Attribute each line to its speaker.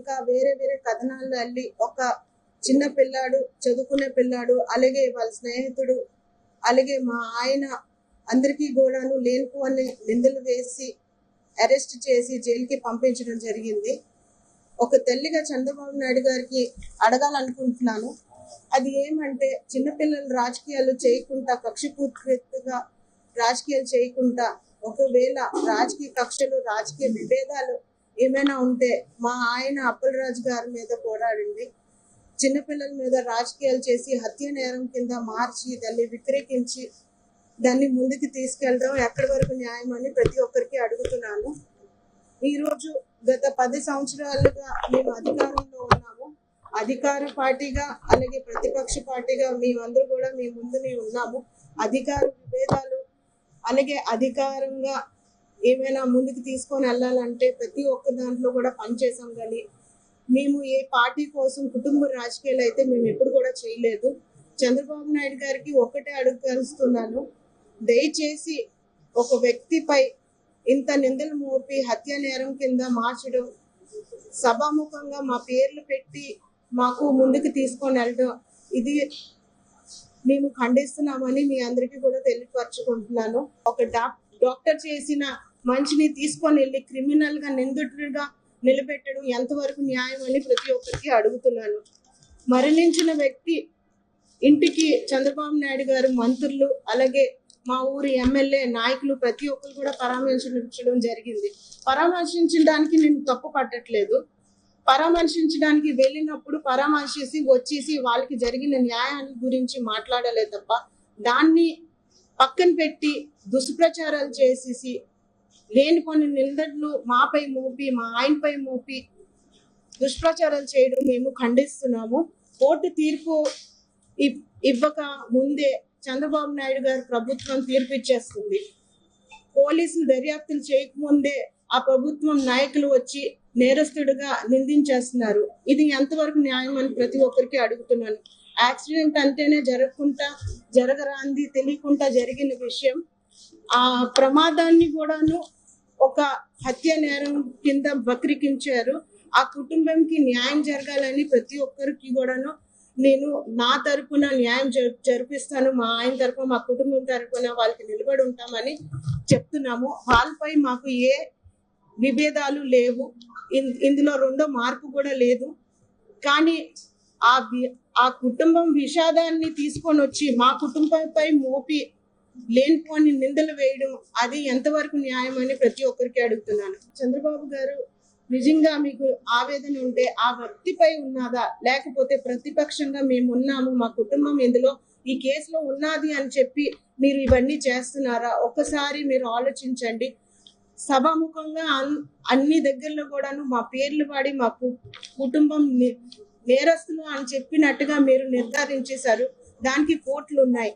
Speaker 1: ఇంకా వేరే వేరే కథనాలు అల్లి ఒక చిన్న పిల్లాడు, చదువుకునే పిల్లాడు, అలాగే వాళ్ళ స్నేహితుడు, అలాగే మా ఆయన అందరికీ కూడాను లేనిపోని నిందలు వేసి అరెస్ట్ చేసి జైలుకి పంపించడం జరిగింది. ఒక తల్లిగా చంద్రబాబు నాయుడు గారికి అడగాలనుకుంటున్నాను. అది ఏమంటే, చిన్నపిల్లలు రాజకీయాలు చేయకుండా, కక్షపూర్తిగా రాజకీయాలు చేయకుండా, ఒకవేళ రాజకీయ కక్షలు, రాజకీయ విభేదాలు ఏమైనా ఉంటే మా ఆయన అప్పలరాజు గారి మీద పోరాడండి. చిన్నపిల్లల మీద రాజకీయాలు చేసి హత్య నేరం కింద మార్చి దాన్ని విక్రయించి దాన్ని ముందుకు తీసుకెళ్ళడం ఎక్కడి వరకు న్యాయం అని ప్రతి ఒక్కరికి అడుగుతున్నాను. ఈరోజు గత 10 సంవత్సరాలుగా మేము అధికారంలో ఉన్నాము. అధికార పార్టీగా అలాగే ప్రతిపక్ష పార్టీగా మేమందరూ కూడా మీ ముందునే ఉన్నాము. అధికార విభేదాలు అలాగే అధికారంగా ఏమైనా ముందుకు తీసుకొని వెళ్ళాలంటే ప్రతి ఒక్క దాంట్లో కూడా పనిచేసాం. కానీ మేము ఏ పార్టీ కోసం కుటుంబ రాజకీయాలు అయితే మేము ఎప్పుడు కూడా చేయలేదు. చంద్రబాబు నాయుడు గారికి ఒక్కటే అడగలుస్తున్నాను, దయచేసి ఒక వ్యక్తిపై ఇంత నిందలు మోపి హత్య నేరం కింద మార్చడం, సభాముఖంగా మా పేర్లు పెట్టి మాకు ముందుకు తీసుకొని వెళ్ళడం, ఇది మేము ఖండిస్తున్నామని మీ అందరికీ కూడా తెలియపరచుకుంటున్నాను. ఒక డాక్టర్ చేసిన మనిషిని తీసుకొని వెళ్ళి క్రిమినల్ గా నిందితుడిగా నిలబెట్టడం ఎంతవరకు న్యాయం అని ప్రతి ఒక్కరికి అడుగుతున్నాను. మరణించిన వ్యక్తి ఇంటికి చంద్రబాబు నాయుడు గారు, మంత్రులు, అలాగే మా ఊరి ఎమ్మెల్యే నాయకులు ప్రతి ఒక్కరు కూడా పరామర్శించడం జరిగింది. పరామర్శించడానికి నేను తప్పు పట్టట్లేదు. పరామర్శించడానికి వెళ్ళినప్పుడు పరామర్శించి వచ్చేసి వాళ్ళకి జరిగిన న్యాయాన్ని గురించి మాట్లాడలే తప్ప, దాన్ని పక్కన పెట్టి దుష్ప్రచారాలు చేసేసి లేని కొన్ని నిందలు మాపై మోపి, మా ఆయనపై మోపి దుష్ప్రచారాలు చేయడం మేము ఖండిస్తున్నాము. కోర్టు తీర్పు ఇవ్వక ముందే చంద్రబాబు నాయుడు గారు ప్రభుత్వం తీర్పు ఇచ్చేస్తుంది. పోలీసులు దర్యాప్తులు చేయకముందే ఆ ప్రభుత్వం నాయకులు వచ్చి నేరస్తుడిగా నిందించేస్తున్నారు. ఇది ఎంతవరకు న్యాయం అని ప్రతి ఒక్కరికి అడుగుతున్నాను. యాక్సిడెంట్ అంటేనే జరగరాంది తెలియకుండా జరిగిన విషయం. ఆ ప్రమాదాన్ని కూడాను ఒక హత్య నేరం కింద వక్రీకరించారు. ఆ కుటుంబంకి న్యాయం జరగాలని ప్రతి ఒక్కరికి కూడాను నేను నా తరపున న్యాయం జరిపిస్తాను. మా ఆయన తరపున, మా కుటుంబం తరపున వాళ్ళకి నిలబడి ఉంటామని చెప్తున్నాము. వాళ్ళపై మాకు ఏ విభేదాలు లేవు. ఇందులో రెండో మార్పు కూడా లేదు. కానీ ఆ కుటుంబం విషాదాన్ని తీసుకొని వచ్చి మా కుటుంబంపై మోపి లేనిపోని నిందలు వేయడం, అది ఎంతవరకు న్యాయం అని ప్రతి ఒక్కరికి అడుగుతున్నాను. చంద్రబాబు గారు, నిజంగా మీకు ఆవేదన ఉంటే ఆ వ్యక్తిపై ఉన్నదా, లేకపోతే ప్రతిపక్షంగా మేము ఉన్నాము, మా కుటుంబం ఇందులో ఈ కేసులో ఉన్నది అని చెప్పి మీరు ఇవన్నీ చేస్తున్నారా? ఒక్కసారి మీరు ఆలోచించండి. సభాముఖంగా అన్ని దగ్గరలో కూడాను మా పేర్లు వాడి మా కుటుంబం నేరస్తులు అని చెప్పినట్టుగా మీరు నిర్ధారించేశారు. దానికి కోర్టులు ఉన్నాయి.